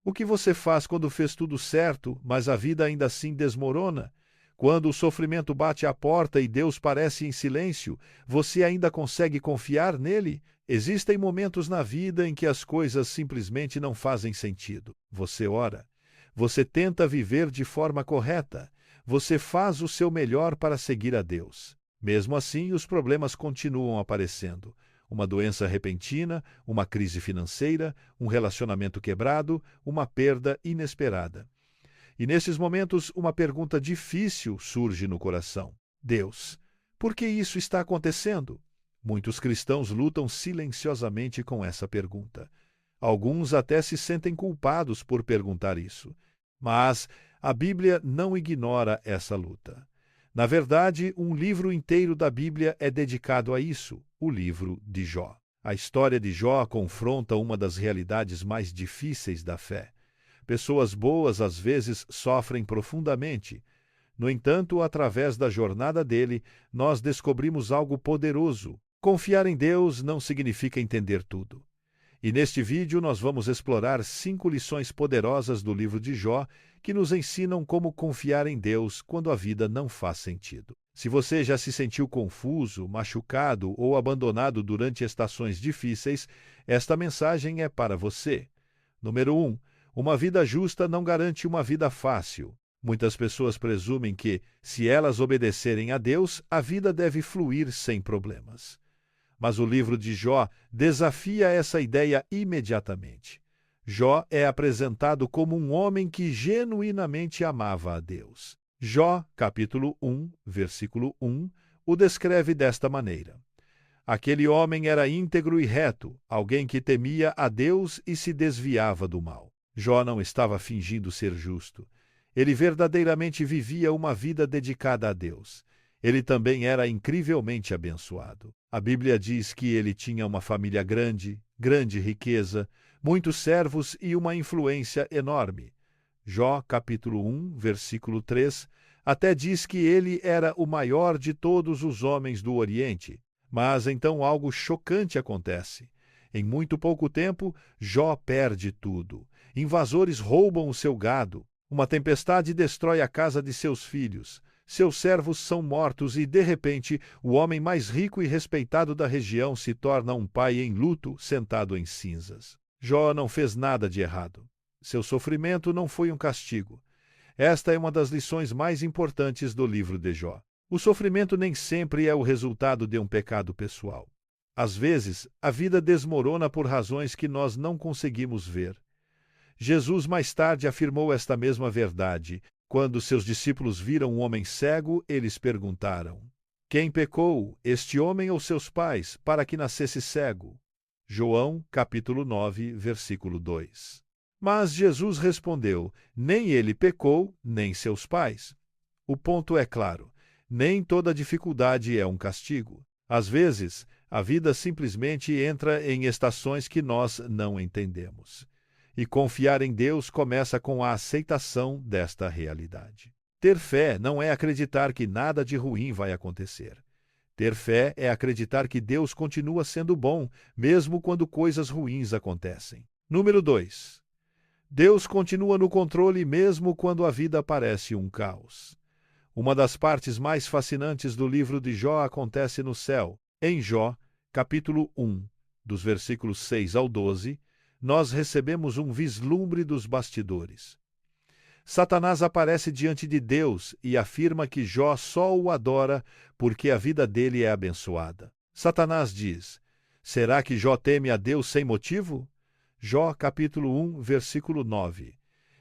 O que você faz quando fez tudo certo, mas a vida ainda assim desmorona? Quando o sofrimento bate à porta e Deus parece em silêncio, você ainda consegue confiar nele? Existem momentos na vida em que as coisas simplesmente não fazem sentido. Você ora. Você tenta viver de forma correta. Você faz o seu melhor para seguir a Deus. Mesmo assim, os problemas continuam aparecendo. Uma doença repentina, uma crise financeira, um relacionamento quebrado, uma perda inesperada. E nesses momentos, uma pergunta difícil surge no coração: Deus, por que isso está acontecendo? Muitos cristãos lutam silenciosamente com essa pergunta. Alguns até se sentem culpados por perguntar isso. Mas a Bíblia não ignora essa luta. Na verdade, um livro inteiro da Bíblia é dedicado a isso, o livro de Jó. A história de Jó confronta uma das realidades mais difíceis da fé. Pessoas boas às vezes sofrem profundamente. No entanto, através da jornada dele, nós descobrimos algo poderoso. Confiar em Deus não significa entender tudo. E neste vídeo nós vamos explorar 5 lições poderosas do livro de Jó que nos ensinam como confiar em Deus quando a vida não faz sentido. Se você já se sentiu confuso, machucado ou abandonado durante estações difíceis, esta mensagem é para você. Número 1. Uma vida justa não garante uma vida fácil. Muitas pessoas presumem que, se elas obedecerem a Deus, a vida deve fluir sem problemas. Mas o livro de Jó desafia essa ideia imediatamente. Jó é apresentado como um homem que genuinamente amava a Deus. Jó, capítulo 1, versículo 1, o descreve desta maneira: aquele homem era íntegro e reto, alguém que temia a Deus e se desviava do mal. Jó não estava fingindo ser justo. Ele verdadeiramente vivia uma vida dedicada a Deus. Ele também era incrivelmente abençoado. A Bíblia diz que ele tinha uma família grande, grande riqueza, muitos servos e uma influência enorme. Jó, capítulo 1, versículo 3, até diz que ele era o maior de todos os homens do Oriente. Mas então algo chocante acontece. Em muito pouco tempo, Jó perde tudo. Invasores roubam o seu gado. Uma tempestade destrói a casa de seus filhos. Seus servos são mortos e, de repente, o homem mais rico e respeitado da região se torna um pai em luto, sentado em cinzas. Jó não fez nada de errado. Seu sofrimento não foi um castigo. Esta é uma das lições mais importantes do livro de Jó. O sofrimento nem sempre é o resultado de um pecado pessoal. Às vezes, a vida desmorona por razões que nós não conseguimos ver. Jesus mais tarde afirmou esta mesma verdade. Quando seus discípulos viram um homem cego, eles perguntaram: quem pecou, este homem ou seus pais, para que nascesse cego? João, capítulo 9, versículo 2. Mas Jesus respondeu: nem ele pecou, nem seus pais. O ponto é claro: nem toda dificuldade é um castigo. Às vezes, a vida simplesmente entra em estações que nós não entendemos. E confiar em Deus começa com a aceitação desta realidade. Ter fé não é acreditar que nada de ruim vai acontecer. Ter fé é acreditar que Deus continua sendo bom, mesmo quando coisas ruins acontecem. Número 2. Deus continua no controle mesmo quando a vida parece um caos. Uma das partes mais fascinantes do livro de Jó acontece no céu. Em Jó, capítulo 1, dos versículos 6 ao 12, nós recebemos um vislumbre dos bastidores. Satanás aparece diante de Deus e afirma que Jó só o adora porque a vida dele é abençoada. Satanás diz: será que Jó teme a Deus sem motivo? Jó capítulo 1, versículo 9.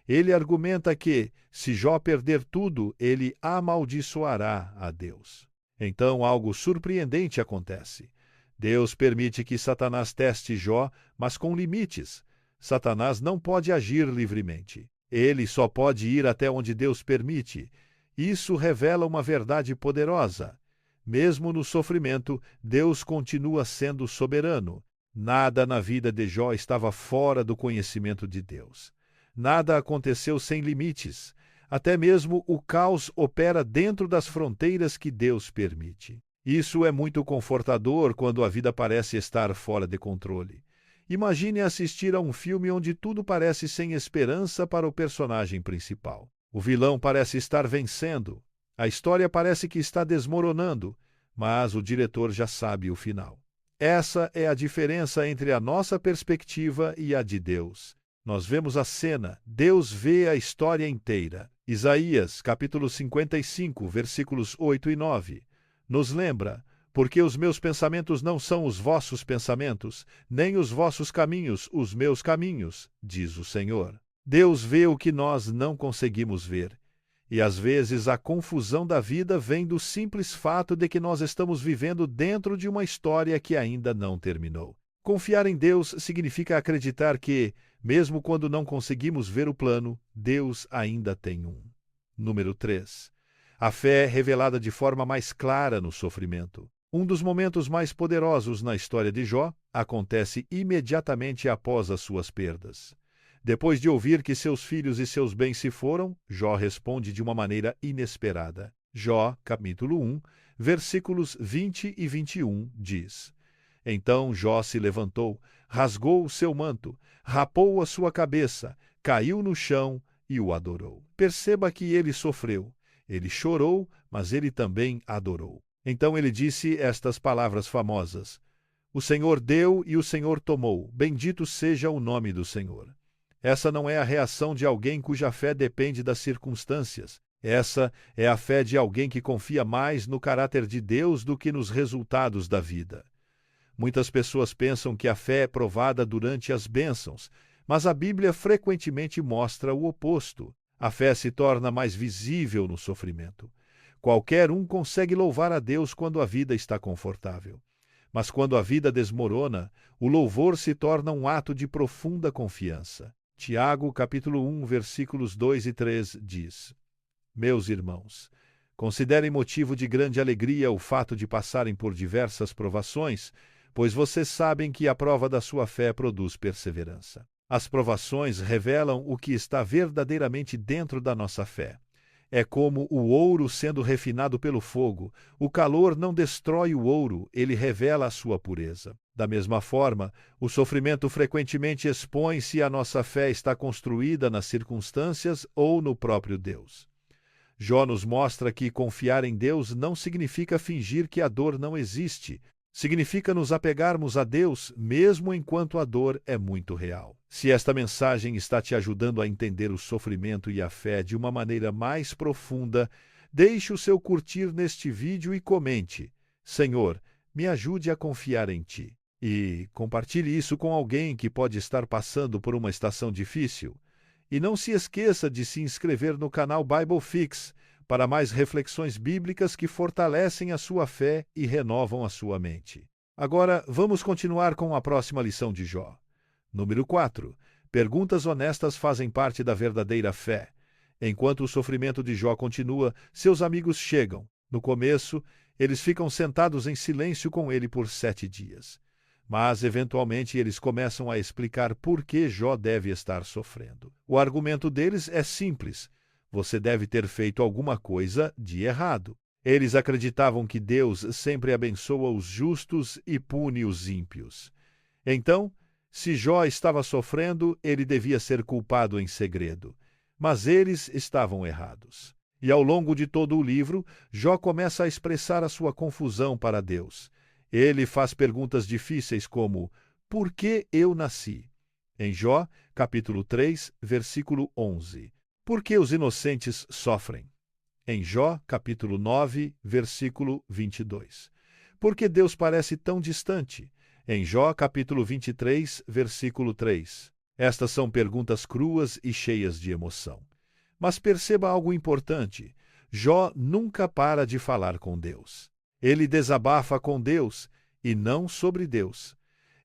Ele argumenta que, se Jó perder tudo, ele amaldiçoará a Deus. Então algo surpreendente acontece. Deus permite que Satanás teste Jó, mas com limites. Satanás não pode agir livremente. Ele só pode ir até onde Deus permite. Isso revela uma verdade poderosa. Mesmo no sofrimento, Deus continua sendo soberano. Nada na vida de Jó estava fora do conhecimento de Deus. Nada aconteceu sem limites. Até mesmo o caos opera dentro das fronteiras que Deus permite. Isso é muito confortador quando a vida parece estar fora de controle. Imagine assistir a um filme onde tudo parece sem esperança para o personagem principal. O vilão parece estar vencendo, a história parece que está desmoronando, mas o diretor já sabe o final. Essa é a diferença entre a nossa perspectiva e a de Deus. Nós vemos a cena, Deus vê a história inteira. Isaías, capítulo 55, versículos 8 e 9, nos lembra: porque os meus pensamentos não são os vossos pensamentos, nem os vossos caminhos os meus caminhos, diz o Senhor. Deus vê o que nós não conseguimos ver. E às vezes a confusão da vida vem do simples fato de que nós estamos vivendo dentro de uma história que ainda não terminou. Confiar em Deus significa acreditar que, mesmo quando não conseguimos ver o plano, Deus ainda tem um. Número 3. A fé é revelada de forma mais clara no sofrimento. Um dos momentos mais poderosos na história de Jó acontece imediatamente após as suas perdas. Depois de ouvir que seus filhos e seus bens se foram, Jó responde de uma maneira inesperada. Jó, capítulo 1, versículos 20 e 21, diz: Então Jó se levantou, rasgou o seu manto, rapou a sua cabeça, caiu no chão e o adorou. Perceba que ele sofreu. Ele chorou, mas ele também adorou. Então ele disse estas palavras famosas: O Senhor deu e o Senhor tomou, bendito seja o nome do Senhor. Essa não é a reação de alguém cuja fé depende das circunstâncias. Essa é a fé de alguém que confia mais no caráter de Deus do que nos resultados da vida. Muitas pessoas pensam que a fé é provada durante as bênçãos, mas a Bíblia frequentemente mostra o oposto. A fé se torna mais visível no sofrimento. Qualquer um consegue louvar a Deus quando a vida está confortável. Mas quando a vida desmorona, o louvor se torna um ato de profunda confiança. Tiago, capítulo 1, versículos 2 e 3, diz: Meus irmãos, considerem motivo de grande alegria o fato de passarem por diversas provações, pois vocês sabem que a prova da sua fé produz perseverança. As provações revelam o que está verdadeiramente dentro da nossa fé. É como o ouro sendo refinado pelo fogo. O calor não destrói o ouro, ele revela a sua pureza. Da mesma forma, o sofrimento frequentemente expõe se a nossa fé está construída nas circunstâncias ou no próprio Deus. Jó nos mostra que confiar em Deus não significa fingir que a dor não existe. Significa nos apegarmos a Deus, mesmo enquanto a dor é muito real. Se esta mensagem está te ajudando a entender o sofrimento e a fé de uma maneira mais profunda, deixe o seu curtir neste vídeo e comente: Senhor, me ajude a confiar em Ti. E compartilhe isso com alguém que pode estar passando por uma estação difícil. E não se esqueça de se inscrever no canal Bible Fix para mais reflexões bíblicas que fortalecem a sua fé e renovam a sua mente. Agora, vamos continuar com a próxima lição de Jó. Número 4. Perguntas honestas fazem parte da verdadeira fé. Enquanto o sofrimento de Jó continua, seus amigos chegam. No começo, eles ficam sentados em silêncio com ele por 7 dias. Mas, eventualmente, eles começam a explicar por que Jó deve estar sofrendo. O argumento deles é simples: você deve ter feito alguma coisa de errado. Eles acreditavam que Deus sempre abençoa os justos e pune os ímpios. Então, se Jó estava sofrendo, ele devia ser culpado em segredo. Mas eles estavam errados. E ao longo de todo o livro, Jó começa a expressar a sua confusão para Deus. Ele faz perguntas difíceis como: por que eu nasci? Em Jó, capítulo 3, versículo 11. Por que os inocentes sofrem? Em Jó, capítulo 9, versículo 22. Por que Deus parece tão distante? Em Jó, capítulo 23, versículo 3. Estas são perguntas cruas e cheias de emoção. Mas perceba algo importante: Jó nunca para de falar com Deus. Ele desabafa com Deus e não sobre Deus.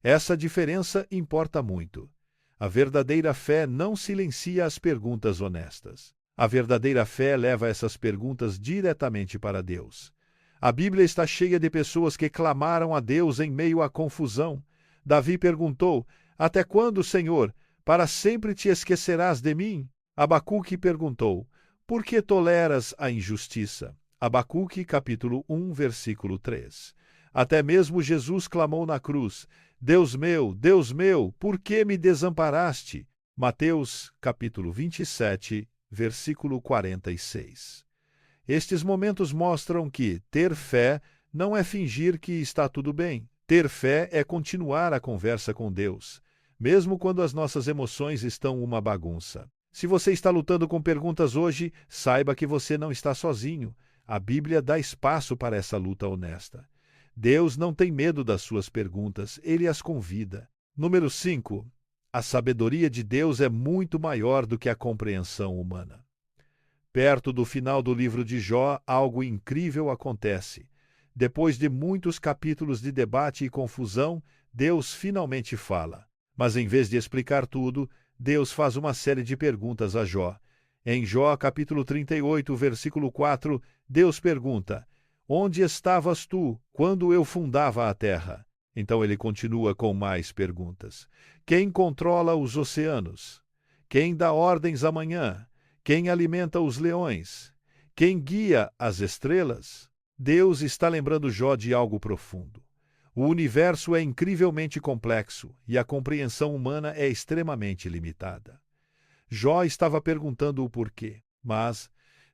Essa diferença importa muito. A verdadeira fé não silencia as perguntas honestas. A verdadeira fé leva essas perguntas diretamente para Deus. A Bíblia está cheia de pessoas que clamaram a Deus em meio à confusão. Davi perguntou: até quando, Senhor? Para sempre te esquecerás de mim? Abacuque perguntou: por que toleras a injustiça? Abacuque, capítulo 1, versículo 3. Até mesmo Jesus clamou na cruz: Deus meu, por que me desamparaste? Mateus, capítulo 27, versículo 46. Estes momentos mostram que ter fé não é fingir que está tudo bem. Ter fé é continuar a conversa com Deus, mesmo quando as nossas emoções estão uma bagunça. Se você está lutando com perguntas hoje, saiba que você não está sozinho. A Bíblia dá espaço para essa luta honesta. Deus não tem medo das suas perguntas, Ele as convida. Número 5. A sabedoria de Deus é muito maior do que a compreensão humana. Perto do final do livro de Jó, algo incrível acontece. Depois de muitos capítulos de debate e confusão, Deus finalmente fala. Mas em vez de explicar tudo, Deus faz uma série de perguntas a Jó. Em Jó, capítulo 38, versículo 4, Deus pergunta: Onde estavas tu quando eu fundava a terra? Então ele continua com mais perguntas. Quem controla os oceanos? Quem dá ordens amanhã? Quem alimenta os leões? Quem guia as estrelas? Deus está lembrando Jó de algo profundo. O universo é incrivelmente complexo e a compreensão humana é extremamente limitada. Jó estava perguntando o porquê, mas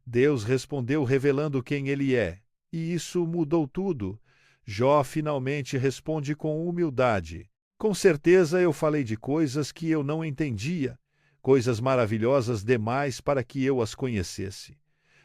Deus respondeu revelando quem ele é, e isso mudou tudo. Jó finalmente responde com humildade: Com certeza eu falei de coisas que eu não entendia, coisas maravilhosas demais para que eu as conhecesse.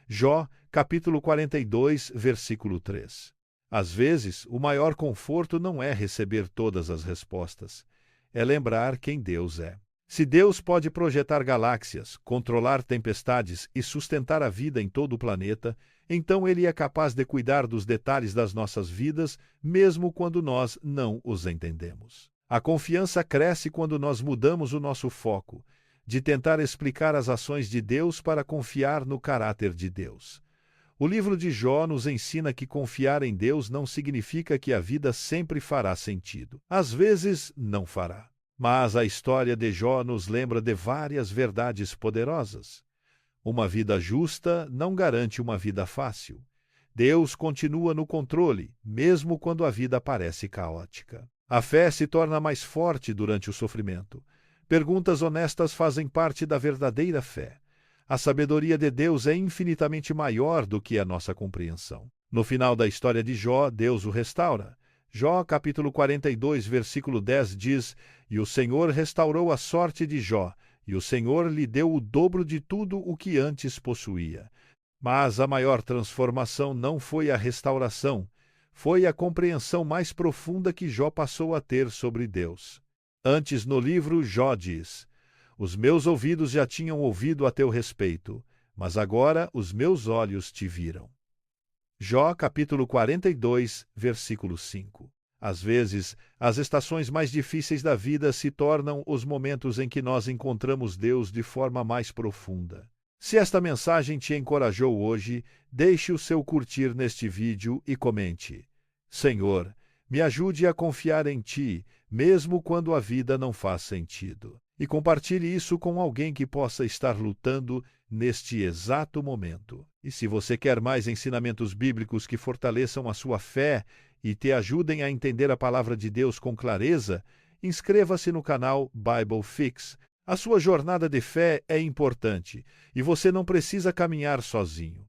Jó, capítulo 42, versículo 3. Às vezes, o maior conforto não é receber todas as respostas, é lembrar quem Deus é. Se Deus pode projetar galáxias, controlar tempestades e sustentar a vida em todo o planeta, então Ele é capaz de cuidar dos detalhes das nossas vidas, mesmo quando nós não os entendemos. A confiança cresce quando nós mudamos o nosso foco, de tentar explicar as ações de Deus para confiar no caráter de Deus. O livro de Jó nos ensina que confiar em Deus não significa que a vida sempre fará sentido. Às vezes, não fará. Mas a história de Jó nos lembra de várias verdades poderosas. Uma vida justa não garante uma vida fácil. Deus continua no controle, mesmo quando a vida parece caótica. A fé se torna mais forte durante o sofrimento. Perguntas honestas fazem parte da verdadeira fé. A sabedoria de Deus é infinitamente maior do que a nossa compreensão. No final da história de Jó, Deus o restaura. Jó, capítulo 42, versículo 10 diz: E o Senhor restaurou a sorte de Jó, e o Senhor lhe deu o dobro de tudo o que antes possuía. Mas a maior transformação não foi a restauração, foi a compreensão mais profunda que Jó passou a ter sobre Deus. Antes no livro, Jó diz: Os meus ouvidos já tinham ouvido a teu respeito, mas agora os meus olhos te viram. Jó, capítulo 42, versículo 5. Às vezes, as estações mais difíceis da vida se tornam os momentos em que nós encontramos Deus de forma mais profunda. Se esta mensagem te encorajou hoje, deixe o seu curtir neste vídeo e comente: Senhor, me ajude a confiar em Ti, mesmo quando a vida não faz sentido. E compartilhe isso com alguém que possa estar lutando neste exato momento. E se você quer mais ensinamentos bíblicos que fortaleçam a sua fé e te ajudem a entender a palavra de Deus com clareza, inscreva-se no canal Bible Fix. A sua jornada de fé é importante e você não precisa caminhar sozinho.